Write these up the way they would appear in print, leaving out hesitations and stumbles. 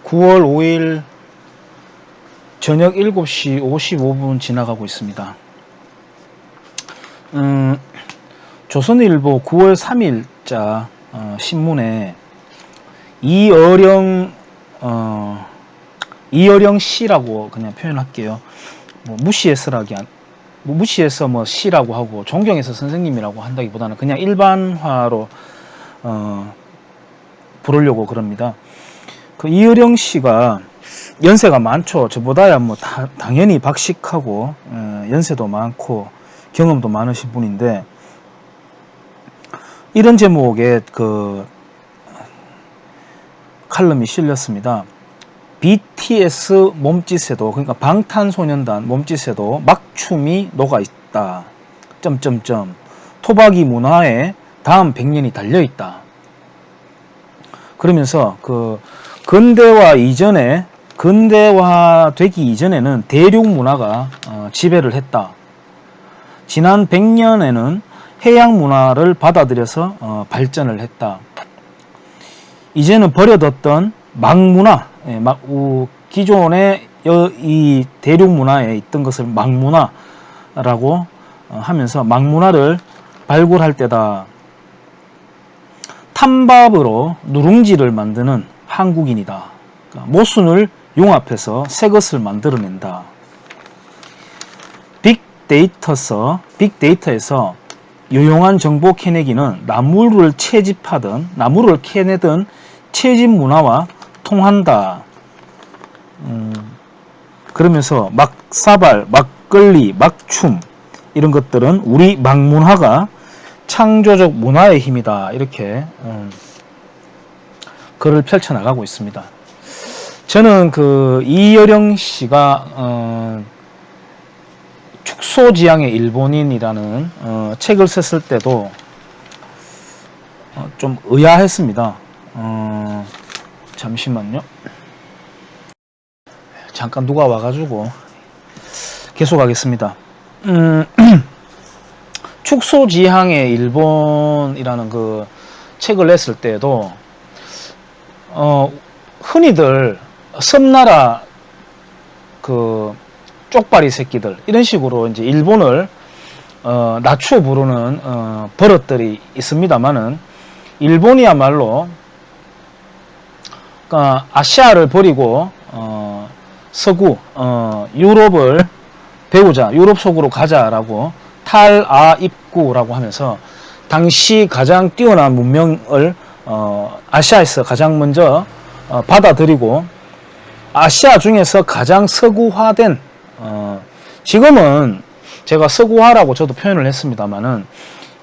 9월 5일 저녁 7시 55분 지나가고 있습니다. 조선일보 9월 3일자 신문에 이어령 씨라고 그냥 표현할게요. 무시해서 뭐 씨라고 하고 존경해서 선생님이라고 한다기보다는 그냥 일반화로 부르려고 그럽니다. 그 이어령 씨가 연세가 많죠. 저보다야 뭐 당연히 박식하고 연세도 많고 경험도 많으신 분인데, 이런 제목의 그 칼럼이 실렸습니다. BTS 몸짓에도, 그러니까 방탄소년단 몸짓에도 막춤이 녹아있다. 토박이 문화에 다음 100년이 달려있다. 그러면서 그 근대화되기 이전에는 대륙 문화가 지배를 했다. 지난 100년에는 해양 문화를 받아들여서 발전을 했다. 이제는 버려뒀던 막문화, 기존의 이 대륙 문화에 있던 것을 막문화라고 하면서 막문화를 발굴할 때다. 탐밥으로 누룽지를 만드는 한국인이다. 그러니까 모순을 융합해서 새 것을 만들어낸다. 빅데이터에서 유용한 정보 캐내기는 나무를 캐내던 채집 문화와 통한다. 그러면서 막사발, 막걸리, 막춤 이런 것들은 우리 막문화가 창조적 문화의 힘이다. 이렇게 글을 펼쳐나가고 있습니다. 저는 그 이어령 씨가 축소지향의 일본인이라는 책을 썼을 때도 좀 의아했습니다. 잠시만요. 잠깐 누가 와가지고 계속하겠습니다. 축소지향의 일본이라는 그 책을 냈을 때도 흔히들 섬나라 그 쪽발이 새끼들 이런 식으로 이제 일본을 낮추어 부르는 버릇들이 있습니다만은, 일본이야말로 그러니까 아시아를 버리고 서구 유럽을 배우자, 유럽 속으로 가자라고 탈아입구라고 하면서 당시 가장 뛰어난 문명을 아시아에서 가장 먼저 받아들이고, 아시아 중에서 가장 서구화된, 지금은 제가 서구화라고 저도 표현을 했습니다만은,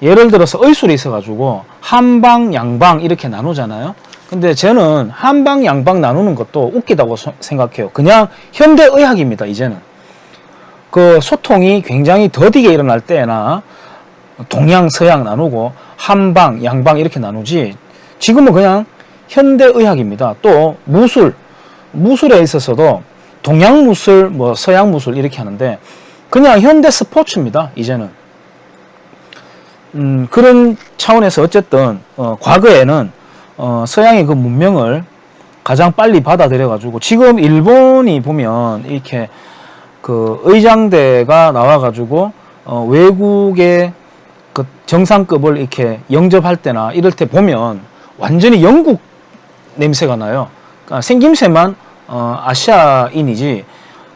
예를 들어서 의술이 있어가지고 한방, 양방 이렇게 나누잖아요. 근데 저는 한방, 양방 나누는 것도 웃기다고 생각해요. 그냥 현대의학입니다. 이제는 그 소통이 굉장히 더디게 일어날 때나 동양, 서양 나누고 한방, 양방 이렇게 나누지, 지금은 그냥 현대의학입니다. 또 무술에 있어서도 동양 무술, 뭐 서양 무술 이렇게 하는데 그냥 현대 스포츠입니다. 이제는 그런 차원에서 어쨌든 과거에는 서양의 그 문명을 가장 빨리 받아들여 가지고, 지금 일본이 보면 이렇게 그 의장대가 나와 가지고 외국의 그 정상급을 이렇게 영접할 때나 이럴 때 보면 완전히 영국 냄새가 나요. 그러니까 생김새만 아시아인이지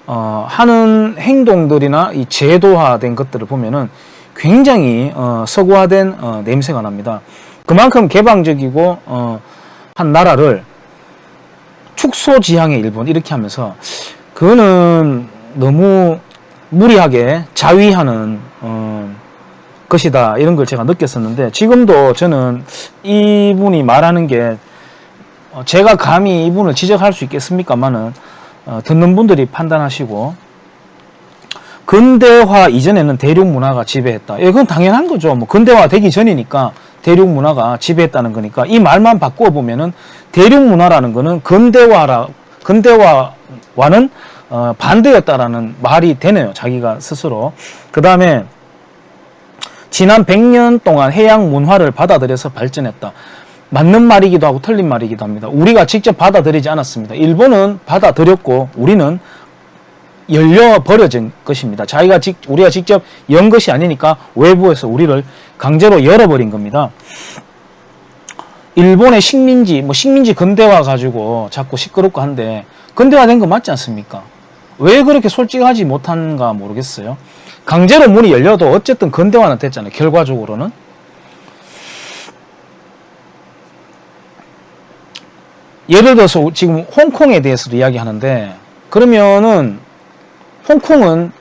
하는 행동들이나 이 제도화된 것들을 보면은 굉장히 서구화된 냄새가 납니다. 그만큼 개방적이고 한 나라를 축소지향의 일본 이렇게 하면서, 그거는 너무 무리하게 자위하는 것이다, 이런 걸 제가 느꼈었는데, 지금도 저는 이분이 말하는 게 제가 감히 이분을 지적할 수 있겠습니까마는 듣는 분들이 판단하시고, 근대화 이전에는 대륙 문화가 지배했다. 그건 당연한 거죠. 뭐 근대화 되기 전이니까 대륙 문화가 지배했다는 거니까 이 말만 바꾸어 보면은 대륙 문화라는 거는 근대화와는 반대였다라는 말이 되네요. 자기가 스스로. 그 다음에 지난 100년 동안 해양 문화를 받아들여서 발전했다. 맞는 말이기도 하고 틀린 말이기도 합니다. 우리가 직접 받아들이지 않았습니다. 일본은 받아들였고 우리는 열려 버려진 것입니다. 우리가 직접 연 것이 아니니까 외부에서 우리를 강제로 열어버린 겁니다. 일본의 식민지 근대화 가지고 자꾸 시끄럽고 한데, 근대화된 거 맞지 않습니까? 왜 그렇게 솔직하지 못한가 모르겠어요. 강제로 문이 열려도 어쨌든 근대화는 됐잖아요. 결과적으로는. 예를 들어서 지금 홍콩에 대해서도 이야기하는데, 그러면은 홍콩은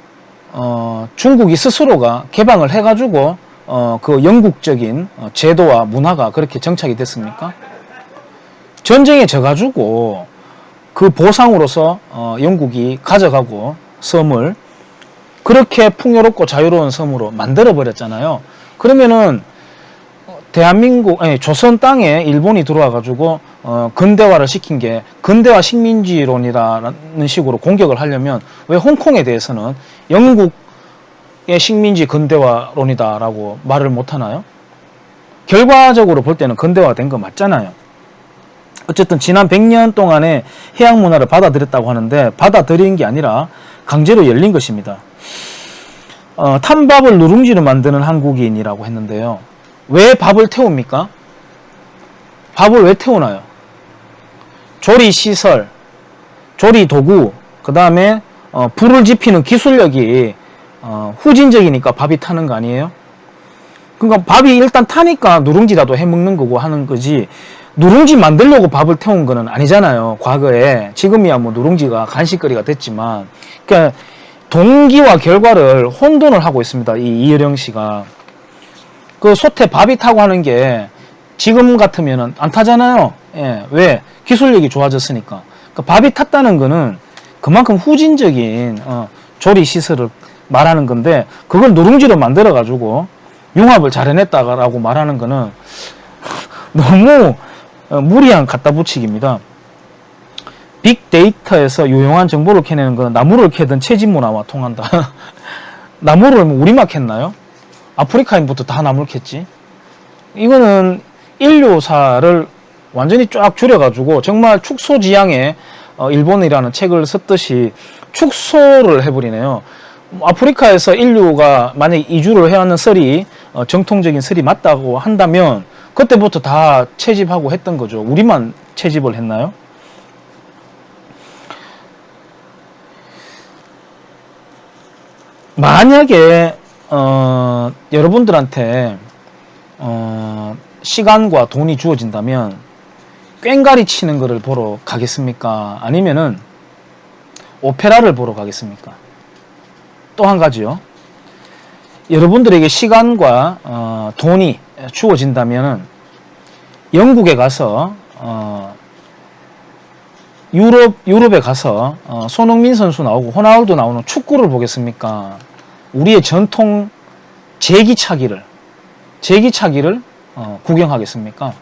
중국이 스스로가 개방을 해가지고 그 영국적인 제도와 문화가 그렇게 정착이 됐습니까? 전쟁에 져가지고 그 보상으로서 영국이 가져가고 섬을 그렇게 풍요롭고 자유로운 섬으로 만들어 버렸잖아요. 그러면은 조선 땅에 일본이 들어와 가지고 근대화를 시킨 게 근대화 식민지론이라는 식으로 공격을 하려면 왜 홍콩에 대해서는 영국의 식민지 근대화론이다라고 말을 못 하나요? 결과적으로 볼 때는 근대화된 거 맞잖아요. 어쨌든 지난 100년 동안의 해양 문화를 받아들였다고 하는데, 받아들인 게 아니라 강제로 열린 것입니다. 탄밥을 누룽지로 만드는 한국인이라고 했는데요. 왜 밥을 태웁니까? 밥을 왜 태우나요? 조리 시설, 조리 도구, 그 다음에 불을 지피는 기술력이 후진적이니까 밥이 타는 거 아니에요? 그러니까 밥이 일단 타니까 누룽지라도 해먹는 거고 하는 거지, 누룽지 만들려고 밥을 태운 거는 아니잖아요. 과거에. 지금이야 뭐 누룽지가 간식거리가 됐지만, 그러니까 동기와 결과를 혼돈을 하고 있습니다. 이혜령 씨가. 그 솥에 밥이 타고 하는 게 지금 같으면은 안 타잖아요. 예, 왜? 기술력이 좋아졌으니까. 그러니까 밥이 탔다는 거는 그만큼 후진적인 조리 시설을 말하는 건데, 그걸 누룽지로 만들어 가지고 융합을 잘 해냈다라고 말하는 거는 너무 무리한 갖다 붙이기입니다. 빅데이터에서 유용한 정보를 캐내는 건 나무를 캐든 채집 문화와 통한다. 나무를 우리만 캤나요? 아프리카인부터 다 나무를 캤지. 이거는 인류사를 완전히 쫙 줄여가지고 정말 축소지향에 일본이라는 책을 썼듯이 축소를 해버리네요. 아프리카에서 인류가 만약에 이주를 해왔는 썰이 정통적인 썰이 맞다고 한다면 그때부터 다 채집하고 했던 거죠. 우리만 채집을 했나요? 만약에 여러분들한테 시간과 돈이 주어진다면 꽹가리 치는 거를 보러 가겠습니까? 아니면은 오페라를 보러 가겠습니까? 또 한 가지요. 여러분들에게 시간과 돈이 주어진다면은 영국에 가서 유럽에 가서 손흥민 선수 나오고 호나우두 나오는 축구를 보겠습니까? 우리의 전통 제기차기를 구경하겠습니까?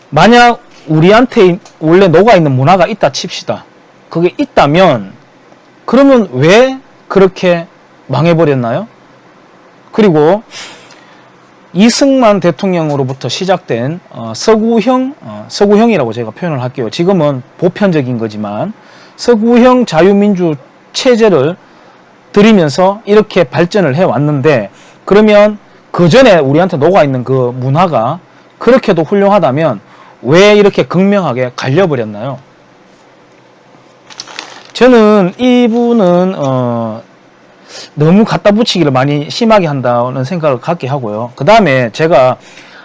만약 우리한테 원래 녹아있는 문화가 있다 칩시다. 그게 있다면 그러면 왜 그렇게 망해버렸나요? 그리고 이승만 대통령으로부터 시작된 서구형이라고 제가 표현을 할게요. 지금은 보편적인 거지만 서구형 자유민주 체제를 들이면서 이렇게 발전을 해왔는데, 그러면 그 전에 우리한테 녹아있는 그 문화가 그렇게도 훌륭하다면 왜 이렇게 극명하게 갈려버렸나요? 저는 이분은 너무 갖다 붙이기를 많이 심하게 한다는 생각을 갖게 하고요. 그 다음에 제가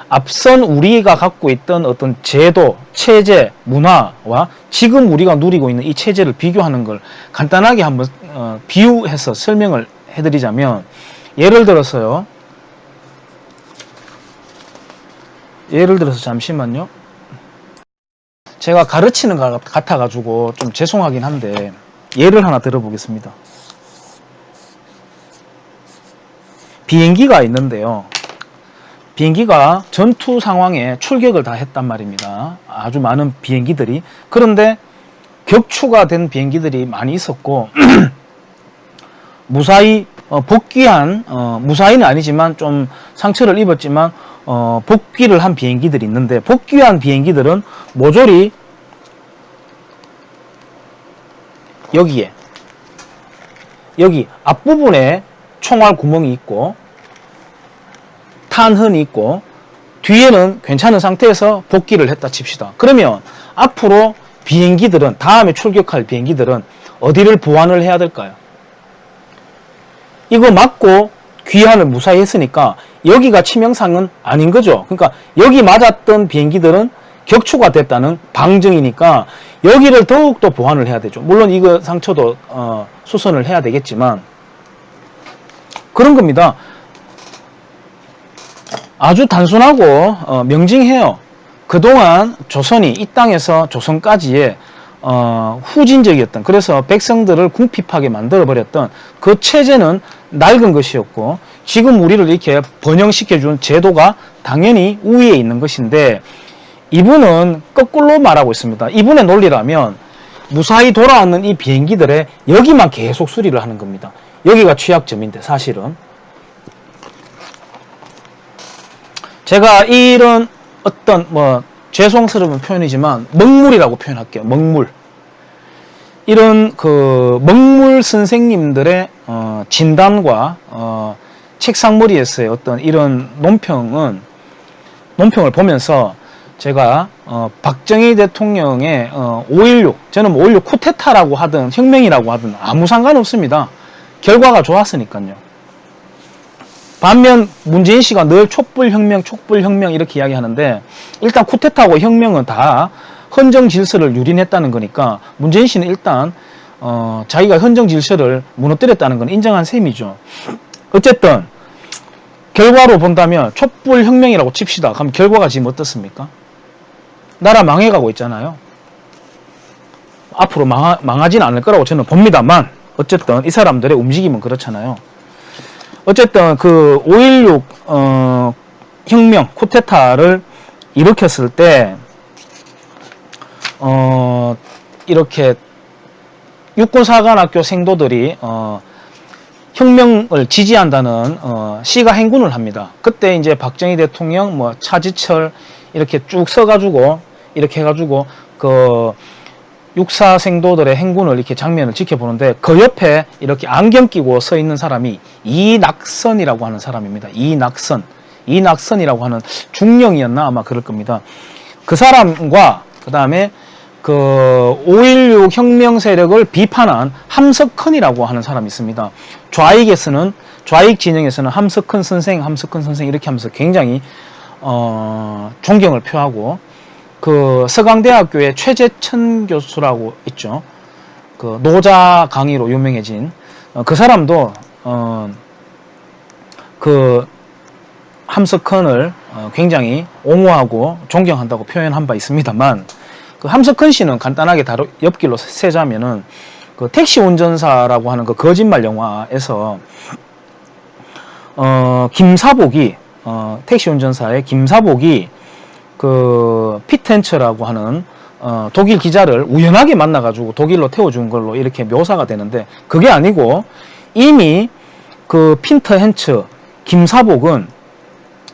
앞선 우리가 갖고 있던 어떤 제도, 체제, 문화와 지금 우리가 누리고 있는 이 체제를 비교하는 걸 간단하게 한번 비유해서 설명을 해드리자면, 예를 들어서 잠시만요. 제가 가르치는 것 같아가지고 좀 죄송하긴 한데 예를 하나 들어보겠습니다. 비행기가 있는데요. 비행기가 전투 상황에 출격을 다 했단 말입니다. 아주 많은 비행기들이. 그런데 격추가 된 비행기들이 많이 있었고 무사히 복귀한, 무사히는 아니지만 좀 상처를 입었지만 복귀를 한 비행기들이 있는데, 복귀한 비행기들은 모조리 여기 앞부분에 총알 구멍이 있고 탄흔이 있고 뒤에는 괜찮은 상태에서 복귀를 했다 칩시다. 그러면 앞으로 비행기들은, 다음에 출격할 비행기들은 어디를 보완을 해야 될까요? 이거 맞고 귀환을 무사히 했으니까 여기가 치명상은 아닌 거죠. 그러니까 여기 맞았던 비행기들은 격추가 됐다는 방증이니까 여기를 더욱더 보완을 해야 되죠. 물론 이거 상처도 수선을 해야 되겠지만 그런 겁니다. 아주 단순하고 명징해요. 그동안 조선이 이 땅에서 조선까지의 후진적이었던, 그래서 백성들을 궁핍하게 만들어버렸던 그 체제는 낡은 것이었고, 지금 우리를 이렇게 번영시켜준 제도가 당연히 우위에 있는 것인데, 이분은 거꾸로 말하고 있습니다. 이분의 논리라면 무사히 돌아왔는 이 비행기들의 여기만 계속 수리를 하는 겁니다. 여기가 취약점인데, 사실은 제가 이런 어떤 죄송스러운 표현이지만 먹물이라고 표현할게요. 먹물. 이런 먹물 선생님들의 진단과 책상머리에서의 어떤 이런 논평을 보면서 제가 박정희 대통령의 5.16, 저는 5.16 쿠데타라고 하든 혁명이라고 하든 아무 상관없습니다. 결과가 좋았으니까요. 반면 문재인 씨가 늘 촛불혁명 이렇게 이야기하는데, 일단 쿠데타하고 혁명은 다 헌정 질서를 유린했다는 거니까 문재인 씨는 일단 자기가 헌정 질서를 무너뜨렸다는 건 인정한 셈이죠. 어쨌든 결과로 본다면 촛불혁명이라고 칩시다. 그럼 결과가 지금 어떻습니까? 나라 망해가고 있잖아요. 앞으로 망하지는 않을 거라고 저는 봅니다만, 어쨌든 이 사람들의 움직임은 그렇잖아요. 어쨌든 5.16 혁명 쿠데타를 일으켰을 때 이렇게 육군사관학교 생도들이 혁명을 지지한다는 시가 행군을 합니다. 그때 이제 박정희 대통령, 차지철 이렇게 쭉 서가지고 이렇게 해가지고 육사 생도들의 행군을 이렇게 장면을 지켜보는데, 그 옆에 이렇게 안경 끼고 서 있는 사람이 이낙선이라고 하는 사람입니다. 이낙선이라고 하는 중령이었나 아마 그럴 겁니다. 그 사람과 그 다음에 5.16 혁명 세력을 비판한 함석헌이라고 하는 사람이 있습니다. 좌익 진영에서는 함석헌 선생 이렇게 하면서 굉장히 존경을 표하고, 서강대학교의 최재천 교수라고 있죠. 노자 강의로 유명해진 그 사람도 함석헌을 굉장히 옹호하고 존경한다고 표현한 바 있습니다만, 함석헌 씨는 간단하게 옆길로 세자면은 택시 운전사라고 하는 거짓말 영화에서 김사복이 택시 운전사의 김사복이 피텐처라고 하는 독일 기자를 우연하게 만나가지고 독일로 태워준 걸로 이렇게 묘사가 되는데, 그게 아니고 이미 핀터 헨츠 김사복은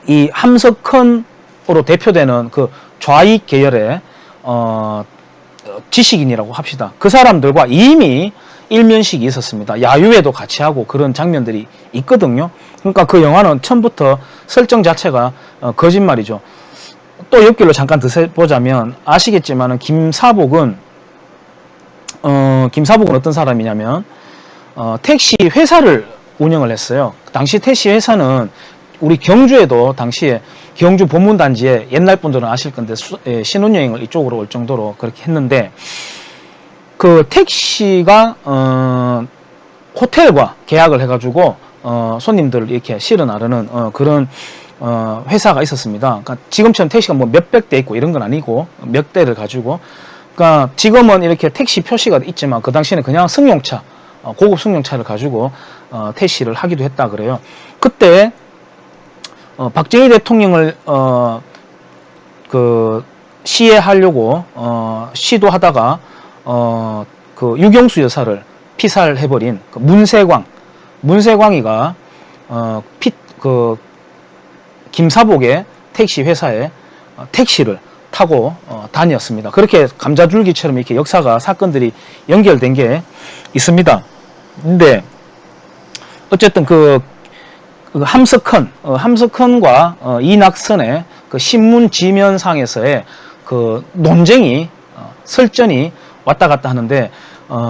이 함석헌으로 대표되는 좌익 계열의 지식인이라고 합시다. 그 사람들과 이미 일면식이 있었습니다. 야유회도 같이 하고 그런 장면들이 있거든요. 그러니까 그 영화는 처음부터 설정 자체가 거짓말이죠. 또 옆길로 잠깐 더 보자면 아시겠지만 김사복은 어떤 사람이냐면 택시 회사를 운영을 했어요. 당시 택시 회사는 우리 경주에도 당시에 경주 보문단지에 옛날 분들은 아실 건데 신혼여행을 이쪽으로 올 정도로 그렇게 했는데, 택시가 호텔과 계약을 해가지고 손님들을 이렇게 실어 나르는 그런 회사가 있었습니다. 그러니까 지금처럼 택시가 몇백 대 있고 이런 건 아니고 몇 대를 가지고, 그러니까 지금은 이렇게 택시 표시가 있지만 그 당시에는 그냥 승용차, 고급 승용차를 가지고 택시를 하기도 했다 그래요. 그때 박정희 대통령을 시해하려고 시도하다가 유경수 여사를 피살해버린 문세광이가 김사복의 택시 회사에 택시를 타고 다녔습니다. 그렇게 감자줄기처럼 이렇게 역사가 사건들이 연결된 게 있습니다. 근데 어쨌든 그 함석헌과 이낙선의 그 신문 지면상에서의 그 논쟁이 설전이 왔다 갔다 하는데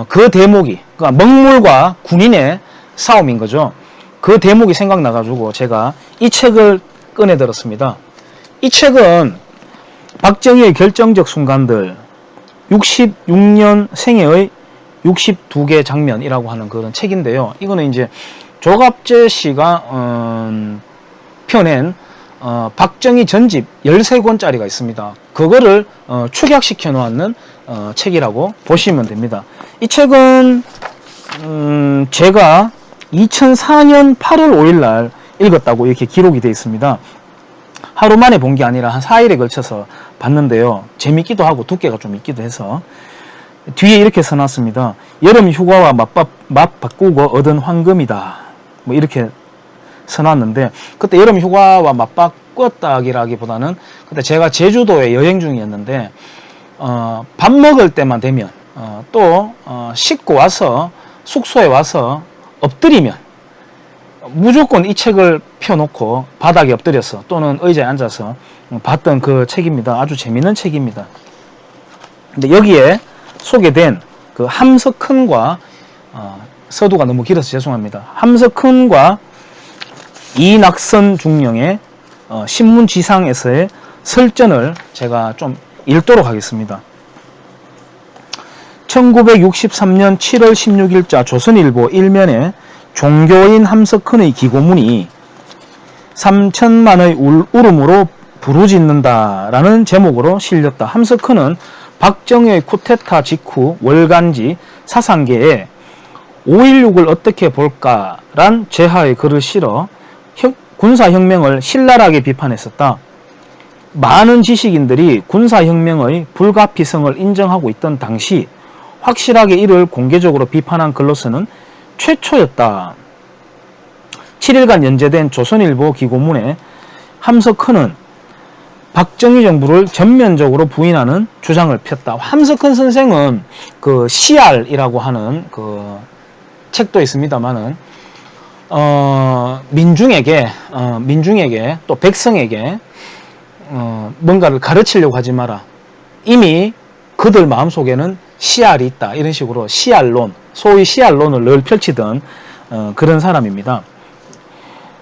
그 대목이 그러니까 먹물과 군인의 싸움인 거죠. 그 대목이 생각나가지고 제가 이 책을 꺼내들었습니다. 이 책은 박정희의 결정적 순간들 66년 생애의 62개 장면이라고 하는 그런 책인데요. 이거는 이제 조갑재 씨가 펴낸 박정희 전집 13권짜리가 있습니다. 그거를 축약시켜 놓았는 책이라고 보시면 됩니다. 이 책은 제가 2004년 8월 5일 날 읽었다고 이렇게 기록이 되어 있습니다. 하루 만에 본 게 아니라 한 4일에 걸쳐서 봤는데요. 재밌기도 하고 두께가 좀 있기도 해서 뒤에 이렇게 써놨습니다. 여름 휴가와 맞바꾸고 얻은 황금이다. 뭐 이렇게 써놨는데 그때 여름 휴가와 맞바꿨다기라기보다는 그때 제가 제주도에 여행 중이었는데 밥 먹을 때만 되면 또 씻고 와서 숙소에 와서 엎드리면 무조건 이 책을 펴놓고 바닥에 엎드려서 또는 의자에 앉아서 봤던 그 책입니다. 아주 재밌는 책입니다. 근데 여기에 소개된 그 함석헌과 서두가 너무 길어서 죄송합니다. 함석헌과 이낙선 중령의 신문지상에서의 설전을 제가 좀 읽도록 하겠습니다. 1963년 7월 16일자 조선일보 일면에 종교인 함석헌의 기고문이 3천만의 울음으로 부르짖는다라는 제목으로 실렸다. 함석헌은 박정희의 쿠데타 직후 월간지 사상계에 5.16을 어떻게 볼까란 제하의 글을 실어 군사혁명을 신랄하게 비판했었다. 많은 지식인들이 군사혁명의 불가피성을 인정하고 있던 당시 확실하게 이를 공개적으로 비판한 글로서는 최초였다. 7일간 연재된 조선일보 기고문에 함석헌은 박정희 정부를 전면적으로 부인하는 주장을 폈다. 함석헌 선생은 그 CR이라고 하는 그 책도 있습니다만은 민중에게 또 백성에게 뭔가를 가르치려고 하지 마라. 이미 그들 마음속에는 CR이 있다. 이런 식으로 CR론, 소위 CR론을 늘 펼치던 그런 사람입니다.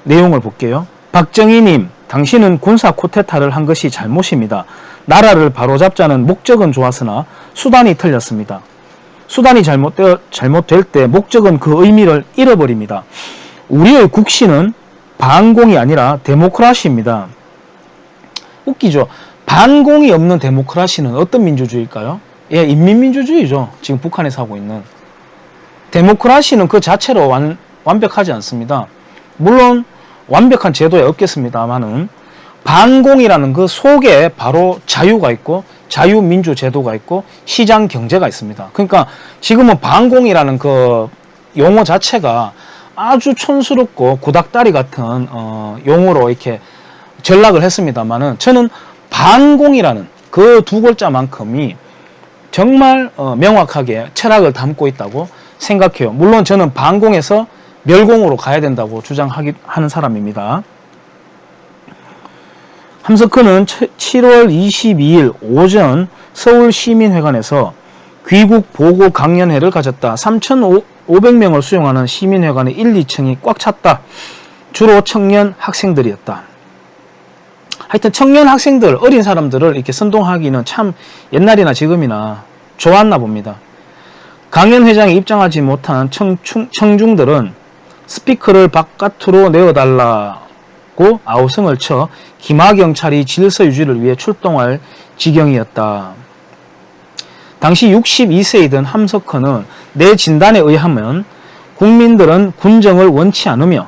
내용을 볼게요. 박정희님, 당신은 군사 쿠데타를 한 것이 잘못입니다. 나라를 바로잡자는 목적은 좋았으나 수단이 틀렸습니다. 수단이 잘못될 때 목적은 그 의미를 잃어버립니다. 우리의 국시는 반공이 아니라 데모크라시입니다. 웃기죠? 반공이 없는 데모크라시는 어떤 민주주의일까요? 예, 인민민주주의죠. 지금 북한에서 하고 있는. 데모크라시는 그 자체로 완벽하지 않습니다. 물론 완벽한 제도에 없겠습니다만은 반공이라는 그 속에 바로 자유가 있고 자유민주 제도가 있고 시장 경제가 있습니다. 그러니까 지금은 반공이라는 그 용어 자체가 아주 촌스럽고 구닥다리 같은 용어로 이렇게 전락을 했습니다만은 저는 반공이라는 그 두 글자만큼이 정말 명확하게 철학을 담고 있다고 생각해요. 물론 저는 반공에서 멸공으로 가야 된다고 주장하는 사람입니다. 함석헌은 7월 22일 오전 서울시민회관에서 귀국 보고 강연회를 가졌다. 3,500명을 수용하는 시민회관의 1, 2층이 꽉 찼다. 주로 청년 학생들이었다. 하여튼 청년 학생들, 어린 사람들을 이렇게 선동하기는 참 옛날이나 지금이나 좋았나 봅니다. 강연회장에 입장하지 못한 청중들은 스피커를 바깥으로 내어달라고 아우성을 쳐 기마경찰이 질서 유지를 위해 출동할 지경이었다. 당시 62세이던 함석헌은 내 진단에 의하면 국민들은 군정을 원치 않으며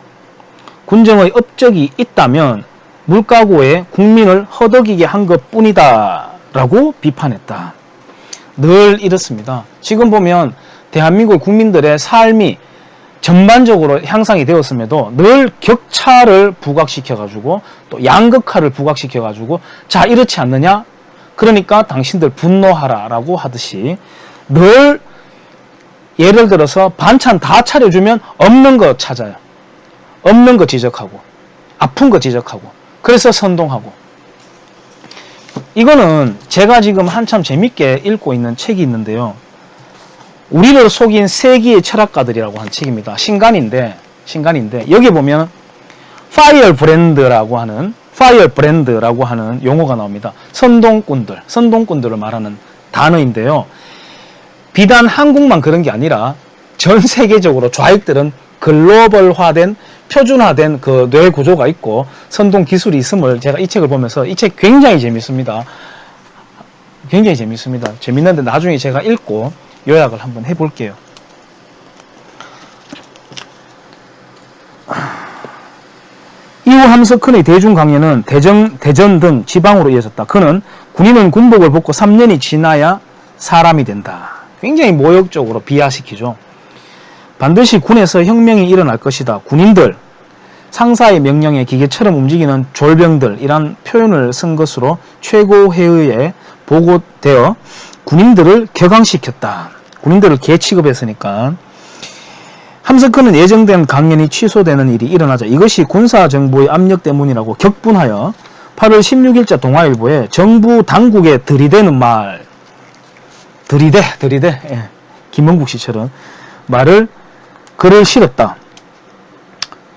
군정의 업적이 있다면 물가고에 국민을 허덕이게 한 것뿐이다 라고 비판했다. 늘 이렇습니다. 지금 보면 대한민국 국민들의 삶이 전반적으로 향상이 되었음에도 늘 격차를 부각시켜가지고 또 양극화를 부각시켜가지고 자 이렇지 않느냐? 그러니까 당신들 분노하라 라고 하듯이 늘 예를 들어서 반찬 다 차려주면 없는 거 찾아요. 없는 거 지적하고 아픈 거 지적하고 그래서 선동하고. 이거는 제가 지금 한참 재밌게 읽고 있는 책이 있는데요. 우리를 속인 세기의 철학가들이라고 한 책입니다. 신간인데 여기 보면 파이어 브랜드라고 하는 용어가 나옵니다. 선동꾼들을 말하는 단어인데요. 비단 한국만 그런 게 아니라 전 세계적으로 좌익들은 글로벌화된 표준화된 그 뇌 구조가 있고 선동 기술이 있음을 제가 이 책을 보면서 이 책 굉장히 재밌습니다. 굉장히 재밌습니다. 재밌는데 나중에 제가 읽고 요약을 한번 해볼게요. 이후 함석헌의 대중 강연은 대전 등 지방으로 이어졌다. 그는 군인은 군복을 벗고 3년이 지나야 사람이 된다. 굉장히 모욕적으로 비하시키죠. 반드시 군에서 혁명이 일어날 것이다. 군인들, 상사의 명령에 기계처럼 움직이는 졸병들이란 표현을 쓴 것으로 최고회의에 보고되어 군인들을 격앙시켰다. 군인들을 개 취급했으니까. 함석헌은 예정된 강연이 취소되는 일이 일어나자 이것이 군사정부의 압력 때문이라고 격분하여 8월 16일자 동아일보에 정부 당국에 들이대는 말, 들이대, 예. 김원국 씨처럼 글을 실었다.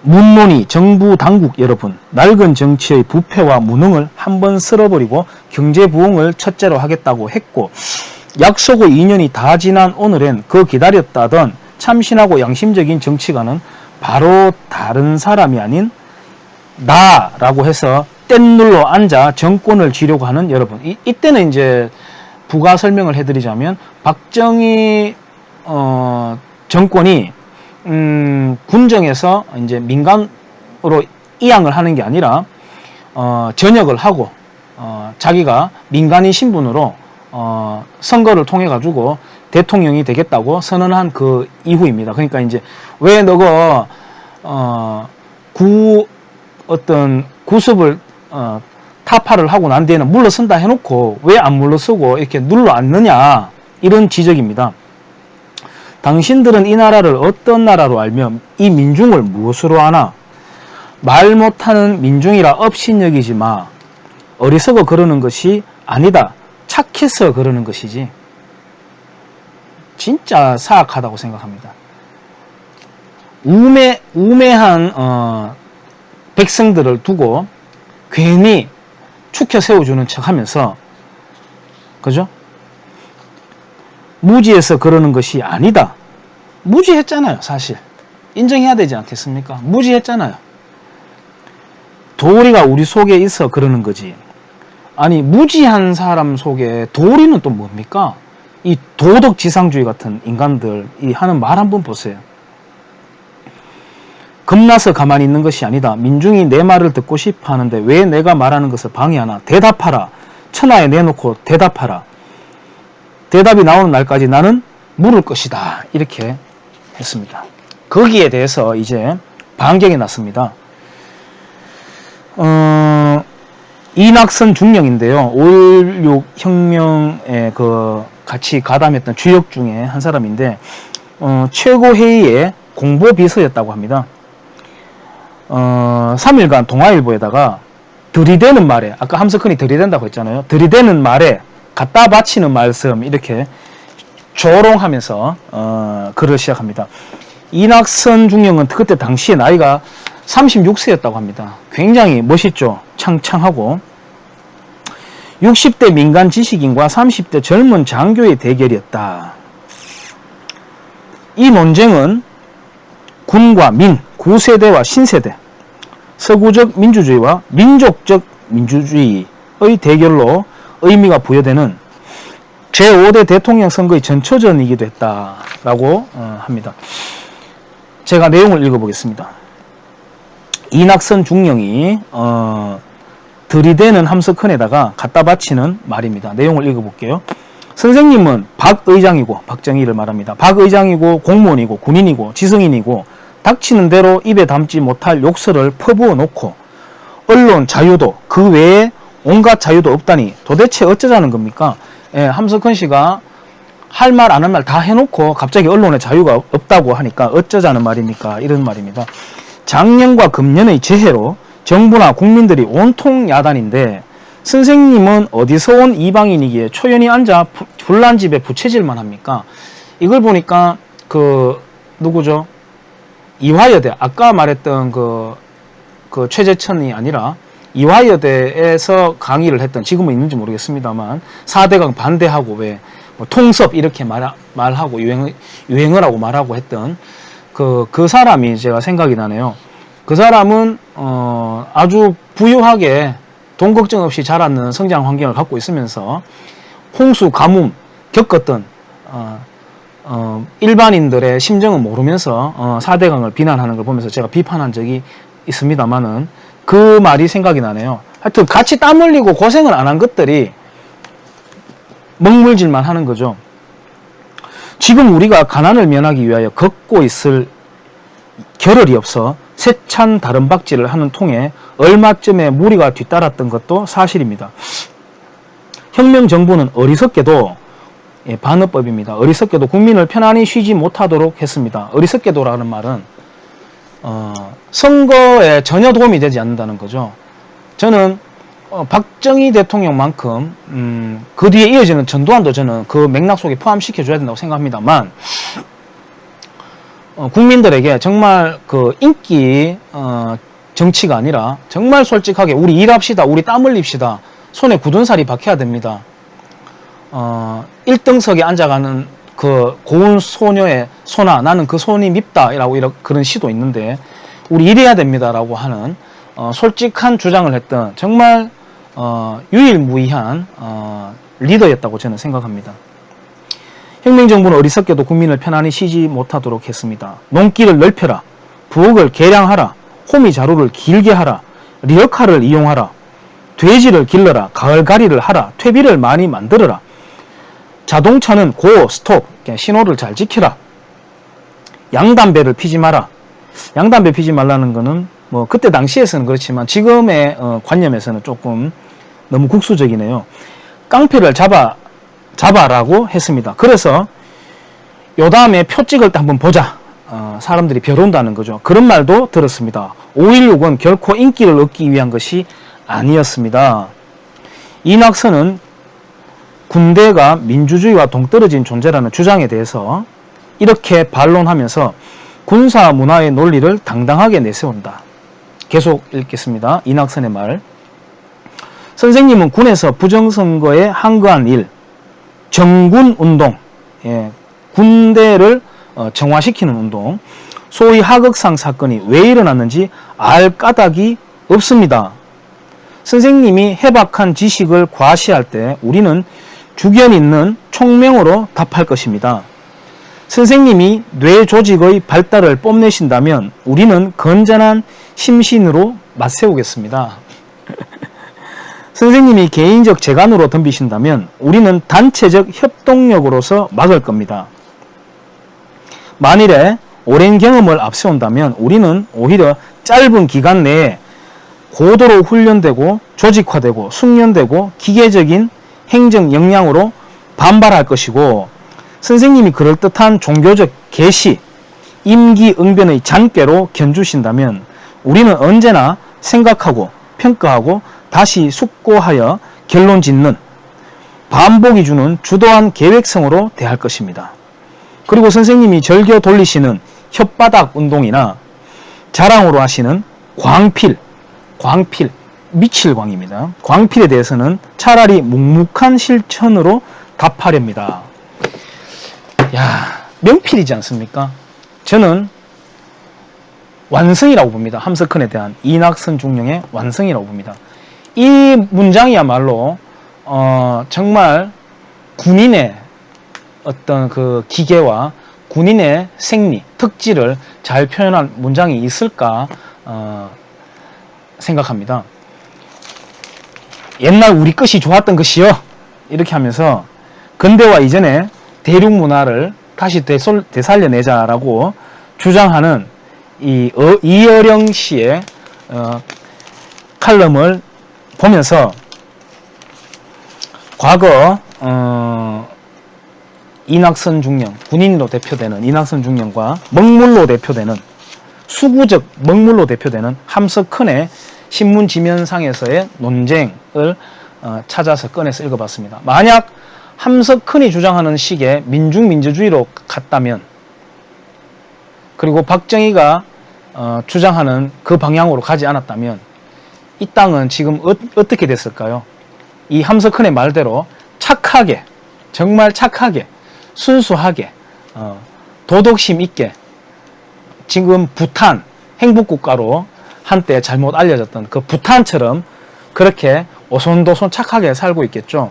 문론이 정부 당국 여러분, 낡은 정치의 부패와 무능을 한번 쓸어버리고 경제부흥을 첫째로 하겠다고 했고 약속의 2년이 다 지난 오늘엔 그 기다렸다던 참신하고 양심적인 정치가는 바로 다른 사람이 아닌 나라고 해서 뗏눌러 앉아 정권을 쥐려고 하는 여러분. 이때는 이제 부가 설명을 해드리자면 박정희 정권이 군정에서 이제 민간으로 이양을 하는 게 아니라 전역을 하고 자기가 민간인 신분으로 선거를 통해 가지고 대통령이 되겠다고 선언한 그 이후입니다. 그러니까 이제 왜 너가 구습을 타파를 하고 난 뒤에는 물러선다 해놓고 왜 안 물러서고 이렇게 눌러 앉느냐, 이런 지적입니다. 당신들은 이 나라를 어떤 나라로 알며 이 민중을 무엇으로 아나? 말 못하는 민중이라 업신여기지 마. 어리석어 그러는 것이 아니다. 착해서 그러는 것이지. 진짜 사악하다고 생각합니다. 우매한 백성들을 두고 괜히 축혀 세워주는 척 하면서, 그죠? 무지해서 그러는 것이 아니다. 무지했잖아요, 사실. 인정해야 되지 않겠습니까? 무지했잖아요. 도리가 우리 속에 있어 그러는 거지. 아니, 무지한 사람 속에 도리는 또 뭡니까? 이 도덕지상주의 같은 인간들이 하는 말 한번 보세요. 겁나서 가만히 있는 것이 아니다. 민중이 내 말을 듣고 싶어 하는데 왜 내가 말하는 것을 방해하나? 대답하라. 천하에 내놓고 대답하라. 대답이 나오는 날까지 나는 물을 것이다. 이렇게 했습니다. 거기에 대해서 이제 반격이 났습니다. 이낙선 중령인데요. 5.16 혁명에 같이 가담했던 주역 중에 한 사람인데, 최고회의의 공보비서였다고 합니다. 3일간 동아일보에다가 들이대는 말에, 아까 함석헌이 들이댄다고 했잖아요. 들이대는 말에 갖다 바치는 말씀, 이렇게 조롱하면서 글을 시작합니다. 이낙선 중령은 그때 당시에 나이가 36세였다고 합니다. 굉장히 멋있죠. 창창하고. 60대 민간 지식인과 30대 젊은 장교의 대결이었다. 이 논쟁은 군과 민, 구세대와 신세대, 서구적 민주주의와 민족적 민주주의의 대결로 의미가 부여되는 제5대 대통령 선거의 전초전이기도 했다라고 합니다. 제가 내용을 읽어보겠습니다. 이낙선 중령이 들이대는 함석헌에다가 갖다 바치는 말입니다. 내용을 읽어볼게요. 선생님은 박 의장이고, 박정희를 말합니다. 박 의장이고 공무원이고 군인이고 지성인이고 닥치는 대로 입에 담지 못할 욕설을 퍼부어 놓고 언론 자유도 그 외에 온갖 자유도 없다니 도대체 어쩌자는 겁니까? 예, 함석헌 씨가 할 말 안 할 말 다 해놓고 갑자기 언론의 자유가 없다고 하니까 어쩌자는 말입니까? 이런 말입니다. 작년과 금년의 재해로 정부나 국민들이 온통 야단인데 선생님은 어디서 온 이방인이기에 초연히 앉아 불난집에 부채질만 합니까? 이걸 보니까 누구죠? 이화여대 아까 말했던 그 최재천이 아니라 이화여대에서 강의를 했던, 지금은 있는지 모르겠습니다만 4대강 반대하고 왜 뭐 통섭 이렇게 말하고 유행을 하고 말하고 했던 그 사람이 제가 생각이 나네요. 그 사람은 아주 부유하게 돈 걱정 없이 자라는 성장 환경을 갖고 있으면서 홍수 가뭄 겪었던 일반인들의 심정은 모르면서 4대강을 비난하는 걸 보면서 제가 비판한 적이 있습니다만은 그 말이 생각이 나네요. 하여튼 같이 땀 흘리고 고생을 안 한 것들이 먹물질만 하는 거죠. 지금 우리가 가난을 면하기 위하여 걷고 있을 겨를이 없어 세찬 다름박질을 하는 통에 얼마쯤에 무리가 뒤따랐던 것도 사실입니다. 혁명 정부는 어리석게도, 반어법입니다. 어리석게도 국민을 편안히 쉬지 못하도록 했습니다. 어리석게도라는 말은 선거에 전혀 도움이 되지 않는다는 거죠. 저는 박정희 대통령만큼 그 뒤에 이어지는 전두환도 저는 그 맥락 속에 포함시켜줘야 된다고 생각합니다만, 국민들에게 정말 그 인기 정치가 아니라 정말 솔직하게 우리 일합시다, 우리 땀 흘립시다, 손에 굳은 살이 박혀야 됩니다. 1등석에 앉아가는 그 고운 소녀의 소나 나는 그 손이 밉다라고 그런 시도 있는데 우리 일해야 됩니다라고 하는 솔직한 주장을 했던 정말 유일무이한 리더였다고 저는 생각합니다. 혁명정부는 어리석게도 국민을 편안히 쉬지 못하도록 했습니다. 농길을 넓혀라, 부엌을 개량하라, 호미자루를 길게 하라, 리어카를 이용하라, 돼지를 길러라, 가을가리를 하라, 퇴비를 많이 만들어라, 자동차는 고, 스톱, 신호를 잘 지키라, 양담배를 피지 마라. 양담배 피지 말라는 거는 뭐 그때 당시에서는 그렇지만 지금의 관념에서는 조금 너무 국수적이네요. 깡패를 잡아라고 했습니다. 그래서 요 다음에 표 찍을 때 한번 보자. 사람들이 벼른다는 거죠. 그런 말도 들었습니다. 5.16은 결코 인기를 얻기 위한 것이 아니었습니다. 이낙선은 군대가 민주주의와 동떨어진 존재라는 주장에 대해서 이렇게 반론하면서 군사 문화의 논리를 당당하게 내세운다. 계속 읽겠습니다. 이낙선의 말. 선생님은 군에서 부정선거에 항거한 일, 정군운동, 군대를 정화시키는 운동, 소위 하극상 사건이 왜 일어났는지 알 까닭이 없습니다. 선생님이 해박한 지식을 과시할 때 우리는 주견 있는 총명으로 답할 것입니다. 선생님이 뇌 조직의 발달을 뽐내신다면 우리는 건전한 심신으로 맞세우겠습니다. 선생님이 개인적 재간으로 덤비신다면 우리는 단체적 협동력으로서 막을 겁니다. 만일에 오랜 경험을 앞세운다면 우리는 오히려 짧은 기간 내에 고도로 훈련되고 조직화되고 숙련되고 기계적인 행정 역량으로 반발할 것이고, 선생님이 그럴듯한 종교적 계시, 임기응변의 잔꾀로 견주신다면 우리는 언제나 생각하고 평가하고 다시 숙고하여 결론 짓는, 반복이 주는 주도한 계획성으로 대할 것입니다. 그리고 선생님이 즐겨 돌리시는 혓바닥 운동이나 자랑으로 하시는 광필, 미칠광입니다. 광필에 대해서는 차라리 묵묵한 실천으로 답하렵니다. 야, 명필이지 않습니까? 저는 완성이라고 봅니다. 함석헌에 대한 이낙선 중령의 완성이라고 봅니다. 이 문장이야말로 정말 군인의 어떤 그 기계와 군인의 생리, 특질을 잘 표현한 문장이 있을까 생각합니다. 옛날 우리 것이 좋았던 것이요, 이렇게 하면서 근대화 이전에 대륙 문화를 다시 되살려내자라고 주장하는 이어령 씨의 칼럼을 보면서 과거 이낙선 중령, 군인으로 대표되는 이낙선 중령과 먹물로 대표되는 수구적 먹물로 대표되는 함석헌의 신문 지면상에서의 논쟁을 찾아서 꺼내서 읽어봤습니다. 만약 함석헌이 주장하는 식의 민중민주주의로 갔다면, 그리고 박정희가 주장하는 그 방향으로 가지 않았다면 이 땅은 지금 어떻게 됐을까요? 이 함석헌의 말대로 착하게, 정말 착하게, 순수하게, 도덕심 있게 지금 부탄, 행복국가로 한때 잘못 알려졌던 그 부탄처럼 그렇게 오손도손 착하게 살고 있겠죠.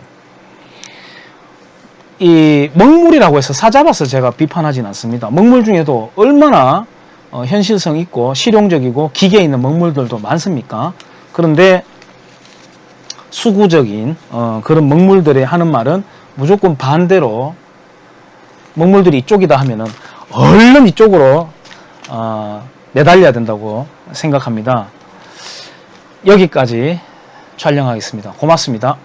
이 먹물이라고 해서 사잡아서 제가 비판하진 않습니다. 먹물 중에도 얼마나 현실성 있고 실용적이고 기계 있는 먹물들도 많습니까? 그런데 수구적인 그런 먹물들이 하는 말은 무조건 반대로, 먹물들이 이쪽이다 하면은 얼른 이쪽으로 내달려야 된다고 생각합니다. 여기까지 촬영하겠습니다. 고맙습니다.